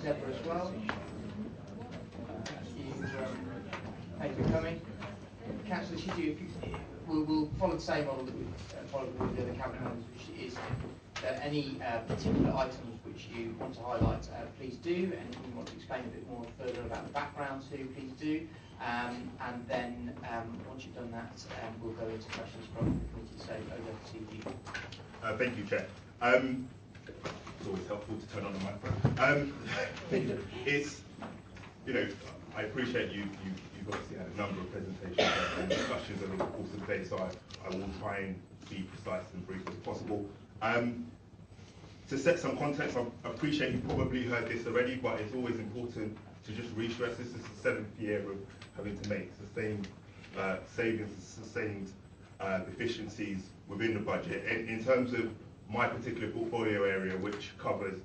Deborah as well. Thank you for coming. Councillor, we'll follow the same model that we've followed with the other cabinet members, which is any particular items which you want to highlight, please do. Anything you want to explain a bit more further about the background to, please do. And then once you've done that, we'll go into questions from the committee. So over to you. Thank you, Chair. It's always helpful to turn on the microphone. It's, I appreciate you've obviously had a number of presentations and discussions over the course of the day, so I will try and be precise and brief as possible. To set some context, I appreciate you probably heard this already, but it's always important to just re-stress this is the 7th year of having to make sustained savings, sustained efficiencies within the budget. In terms of my particular portfolio area, which covers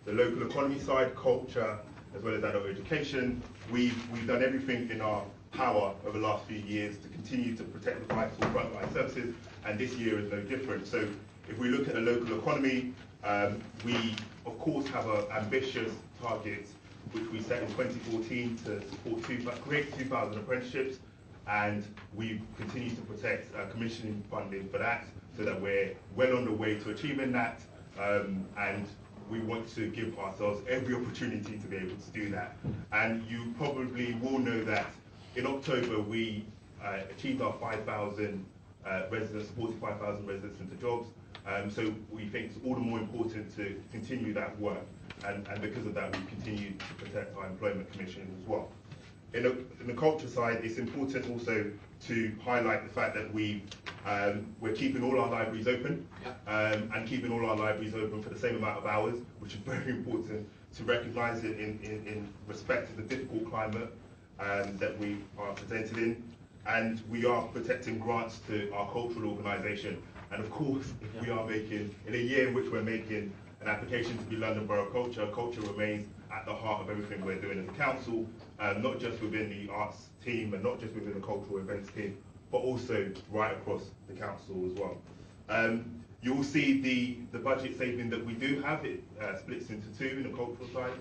the local economy side, culture, as well as adult education, we've done everything in our power over the last few years to continue to protect the vital frontline services, and this year is no different. So if we look at the local economy, we of course have ambitious targets which we set in 2014 to create 2,000 apprenticeships, and we've continued to protect commissioning funding for that, so that we're well on the way to achieving that, and we want to give ourselves every opportunity to be able to do that. And you probably will know that in October we achieved our 5,000 residents, supported 5,000 residents into jobs. So we think it's all the more important to continue that work, and because of that we continue to protect our employment commissions as well. In the culture side, it's important also to highlight the fact that we're keeping all our libraries open, and keeping all our libraries open for the same amount of hours, which is very important to recognise it in respect to the difficult climate that we are presented in. And we are protecting grants to our cultural organisation. And of course, if we are making, in a year in which we're making an application to be London Borough Culture, culture remains at the heart of everything we're doing as a council, not just within the arts team and not just within the cultural events team, but also right across the council as well. You will see the budget saving that we do have, it splits into two in the cultural side,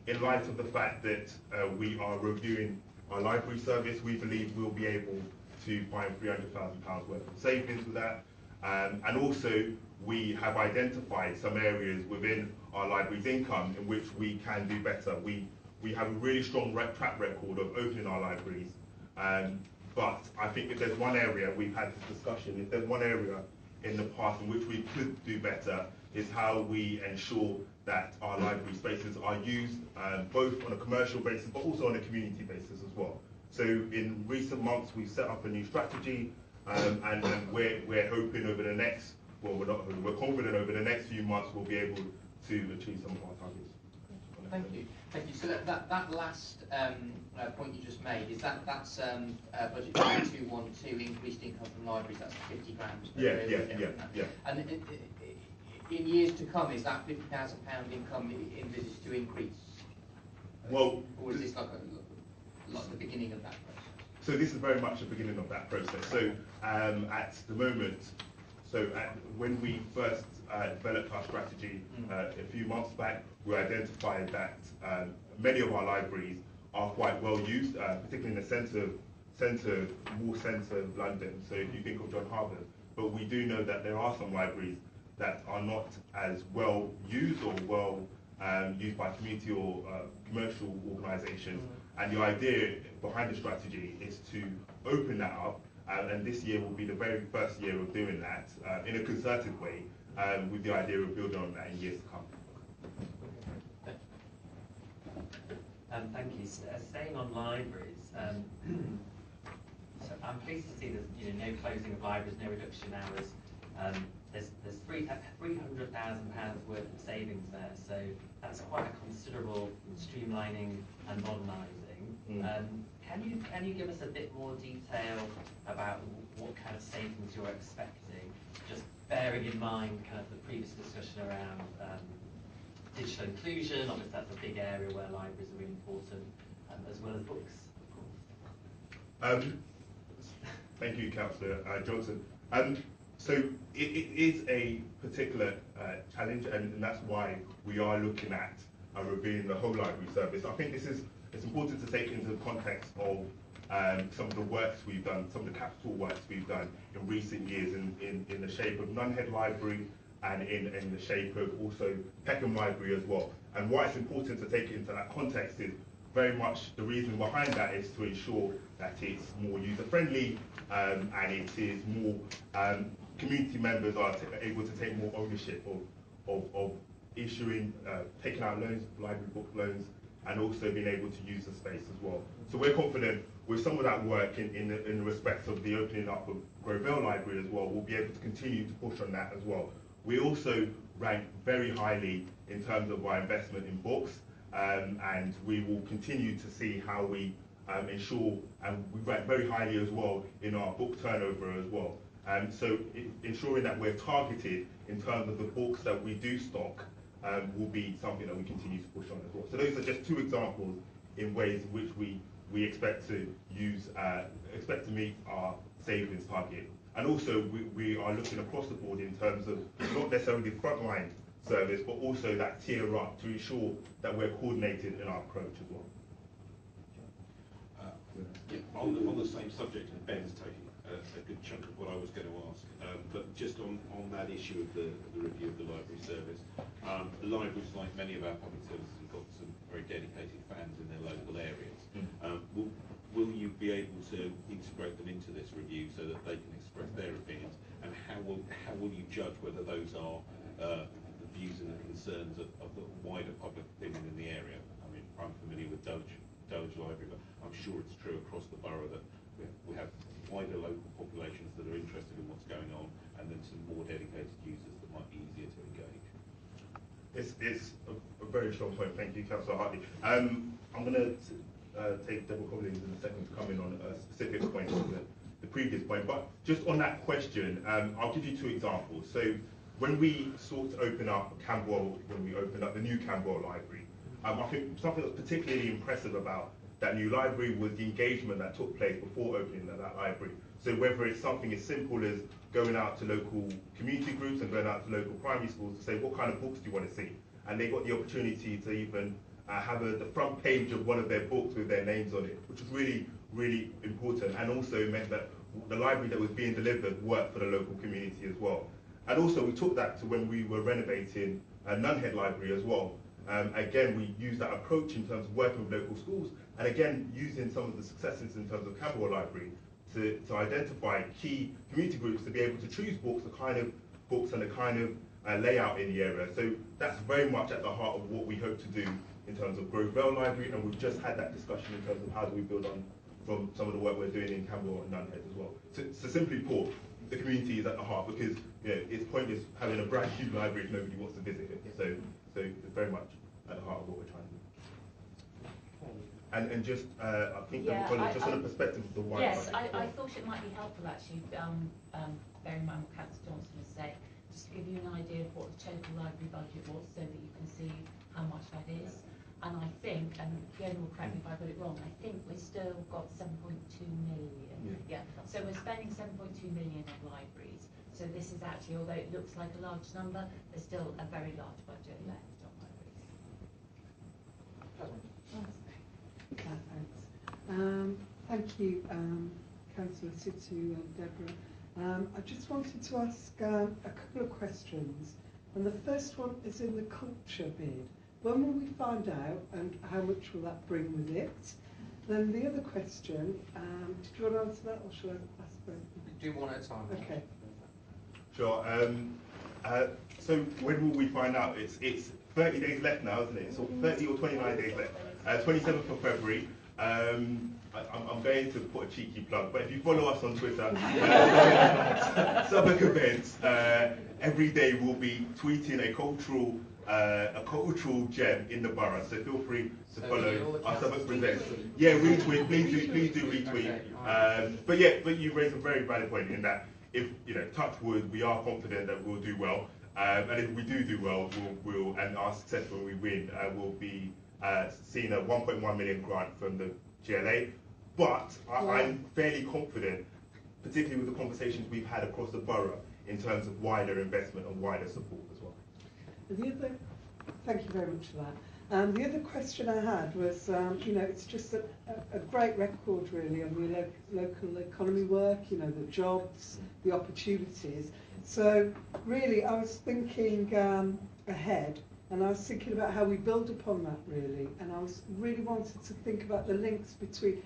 in light of the fact that we are reviewing our library service. We believe we'll be able to find £300,000 worth of savings with that, and also we have identified some areas within our library's income in which we can do better. We have a really strong track record of opening our libraries, but I think if there's one area, we've had this discussion, if there's one area in the past in which we could do better, is how we ensure that our library spaces are used both on a commercial basis but also on a community basis as well. So in recent months we've set up a new strategy, and we're hoping over the next, well, we're confident over the next few months we'll be able to achieve some of our targets. Thank you. Thank you. So that last point you just made, is that's budget 212 increased income from libraries, that's £50 grand. Yeah. And in years to come, is that £50,000 income envisaged to increase? Well, or is this like the beginning of that process? So this is very much the beginning of that process. So at the moment, when we first developed our strategy a few months back, we identified that many of our libraries are quite well used, particularly in the centre of London. So if you think of John Harvard, but we do know that there are some libraries that are not as well used or well used by community or commercial organisations. And the idea behind the strategy is to open that up, and this year will be the very first year of doing that in a concerted way, with the idea of building on that in years to come. Thank you. Staying on libraries, so I'm pleased to see there's no closing of libraries, no reduction in hours. There's £300,000 worth of savings there, so that's quite a considerable streamlining and modernising. Can you give us a bit more detail about what kind of savings you're expecting, just bearing in mind kind of the previous discussion around digital inclusion? Obviously that's a big area where libraries are really important, as well as books, of course. Thank you, Councillor Johnson. So it is a particular challenge, and that's why we are looking at reviewing the whole library service. I think it's important to take into the context of some of the works we've done, some of the capital works we've done in recent years in the shape of Nunhead Library and in the shape of also Peckham Library as well. And why it's important to take it into that context is very much the reason behind that is to ensure that it's more user-friendly and it is more, community members are able to take more ownership of issuing, taking out loans, library book loans, and also being able to use the space as well. So we're confident with some of that work in the respect of the opening up of Grove Vale Library as well, we'll be able to continue to push on that as well. We also rank very highly in terms of our investment in books, and we will continue to see how we ensure, and we rank very highly as well in our book turnover as well. So ensuring that we're targeted in terms of the books that we do stock will be something that we continue to push on as well. So those are just two examples in ways in which we expect to expect to meet our savings target. And also we are looking across the board in terms of not necessarily the frontline service, but also that tier up to ensure that we're coordinated in our approach as well. On the same subject, and Ben's taking a good chunk of what I was going to ask, but just on that issue of the review of the library service, libraries, like many of our public services, have got some very dedicated fans in their local areas. Will you be able to integrate them into this review so that they can express their opinions, and how will you judge whether those are the views and the concerns of the wider public opinion in the area? I mean, I'm familiar with Dulwich Library, but I'm sure it's true across the borough that we have wider local populations that are interested in what's going on, and then some more dedicated users that might be easier to engage. It's a very strong point. Thank you, Councillor Hartley. I'm going to take Deborah Collins in a second to come in on a specific point to the previous point, but just on that question, I'll give you two examples. So when we sought to open up Camberwell, when we opened up the new Camberwell Library, I think something that's particularly impressive about that new library was the engagement that took place before opening that library. So whether it's something as simple as going out to local community groups and going out to local primary schools to say, what kind of books do you want to see? And they got the opportunity to even have the front page of one of their books with their names on it, which was really, really important, and also meant that the library that was being delivered worked for the local community as well. And also we took that to when we were renovating Nunhead Library as well. Again, we used that approach in terms of working with local schools, and again using some of the successes in terms of Camberwell Library to identify key community groups to be able to choose books, the kind of books and the kind of layout in the area. So that's very much at the heart of what we hope to do in terms of Grove Vale Library, and we've just had that discussion in terms of how do we build on from some of the work we're doing in Camberwell and Nunhead as well. So simply put, the community is at the heart, because it's pointless having a brand new library if nobody wants to visit it. So it's very much at the heart of what we're trying to do. And just, I think just on the perspective of the wider yes, budget. I thought it might be helpful actually, bearing in mind what Councillor Johnson was saying, just to give you an idea of what the total library budget was, so that you can see how much that is. And I think, and Fiona will correct me if I got it wrong, I think we've still got 7.2 million. Yeah. So we're spending 7.2 million on libraries. So this is actually, although it looks like a large number, there's still a very large budget left on libraries. Thanks. Thank you, Councillor Situ and Deborah. I just wanted to ask a couple of questions, and the first one is in the culture bid. When will we find out, and how much will that bring with it? Then the other question, did you want to answer that, or shall I ask both? Do one at a time. Okay. Sure. So when will we find out? It's 30 days left now, isn't it? So 30 or 29 days left. 27th of February. I'm going to put a cheeky plug, but if you follow us on Twitter, Southwark events, every day we'll be tweeting a cultural gem in the borough. So feel free to follow our Southwark presents. Yeah, retweet. Please do retweet. But you raise a very valid point in that if touch wood, we are confident that we'll do well. And if we do well, we'll and are successful when we win, we'll be seeing a 1.1 million grant from the GLA. But I'm fairly confident, particularly with the conversations we've had across the borough, in terms of wider investment and wider support as well. The other, thank you very much for that. The other question I had was, it's just a great record really on the local economy work, the jobs, the opportunities. So really I was thinking ahead, and I was thinking about how we build upon that really, and I was really wanted to think about the links between,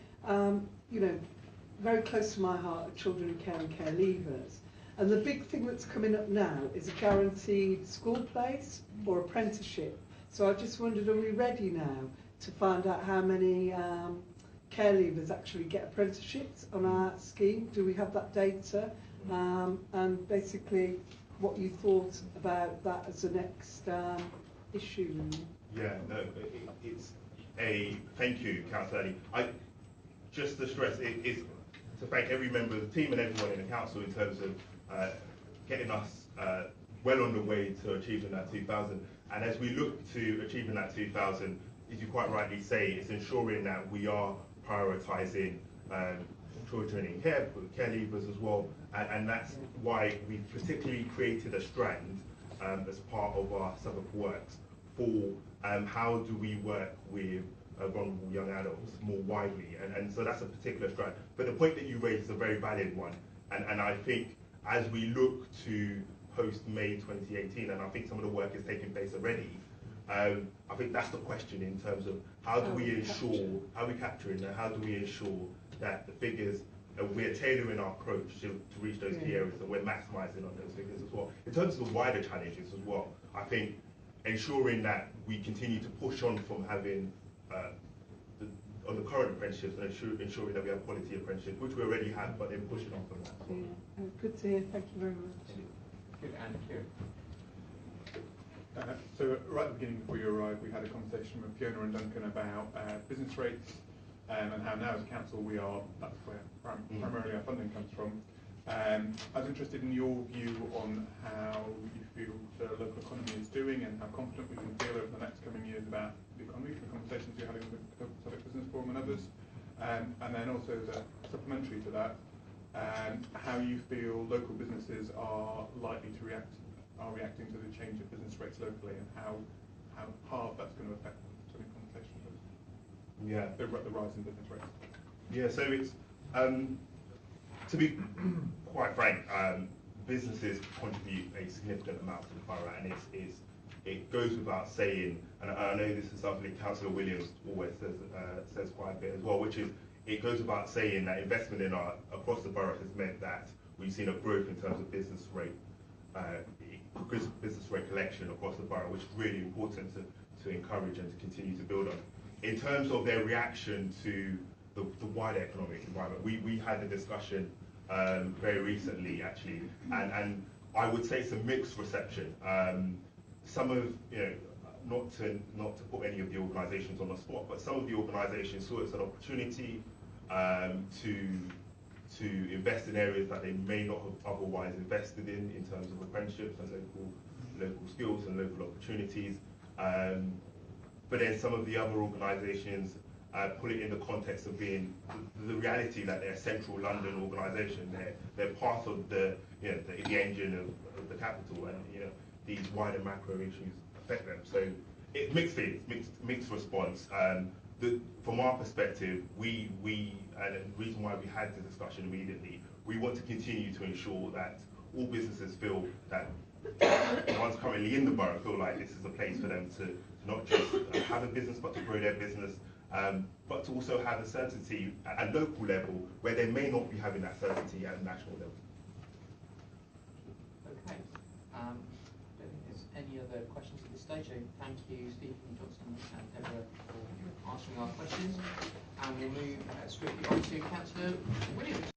very close to my heart are children in care and care leavers. And the big thing that's coming up now is a guaranteed school place or apprenticeship. So I just wondered, are we ready now to find out how many care leavers actually get apprenticeships on our scheme? Do we have that data? And basically what you thought about that as the next issue. Yeah, no, it's a thank you, Councillor Ali. Just to stress, it is to thank every member of the team and everyone in the council in terms of getting us well on the way to achieving that 2,000. And as we look to achieving that 2,000, as you quite rightly say, it's ensuring that we are prioritising children in care leavers as well. And that's why we've particularly created a strand as part of our Southwark works for how do we work with vulnerable young adults more widely. And so that's a particular strand. But the point that you raised is a very valid one. And I think as we look to post-May 2018, and I think some of the work is taking place already, I think that's the question in terms of how do we ensure, how we capturing that, how do we ensure that the figures, we're tailoring our approach to reach those key areas, and we're maximising on those figures as well. In terms of the wider challenges as well, I think ensuring that we continue to push on from having on the current apprenticeships and ensuring that we have quality apprenticeships, which we already have, but then pushing on from that. Yeah. Good to hear. Thank you very much. Good, and Kieran. So right at the beginning, before you arrived, we had a conversation with Fiona and Duncan about business rates and how now as a council that's where primarily our funding comes from. I was interested in your view on how you feel the local economy is doing and how confident we can feel over the next coming years about the economy, the conversations you're having with the Southwark Business Forum and others. And then also as a supplementary to that, how you feel local businesses are likely to reacting to the change of business rates locally, and how hard that's going to affect the conversation with the rise in business rates. Yeah, so it's to be quite frank, businesses contribute a significant amount to the borough, and it goes without saying, and I know this is something Councillor Williams always says quite a bit as well, which is it goes without saying that investment in across the borough has meant that we've seen a growth in terms of business rate collection across the borough, which is really important to encourage and to continue to build on. In terms of their reaction to the wider economic environment, we had a discussion very recently actually, and I would say it's a mixed reception. Some of, not to put any of the organisations on the spot, but some of the organisations saw it as an opportunity to invest in areas that they may not have otherwise invested in terms of apprenticeships and local skills and local opportunities. But then some of the other organisations put it in the context of being the reality that they're a central London organisation. They're part of the engine of the capital, and these wider macro issues affect them. So it's mixed feelings, mixed response. From our perspective, and the reason why we had the discussion immediately, we want to continue to ensure that all businesses feel that the ones currently in the borough feel like this is a place for them to not just have a business, but to grow their business, but to also have a certainty at a local level where they may not be having that certainty at a national level. Okay. I don't think there's any other questions at this stage. So thank you, Stephen, Johnson and Deborah, for answering our questions. And we'll move swiftly on to Councillor Williams.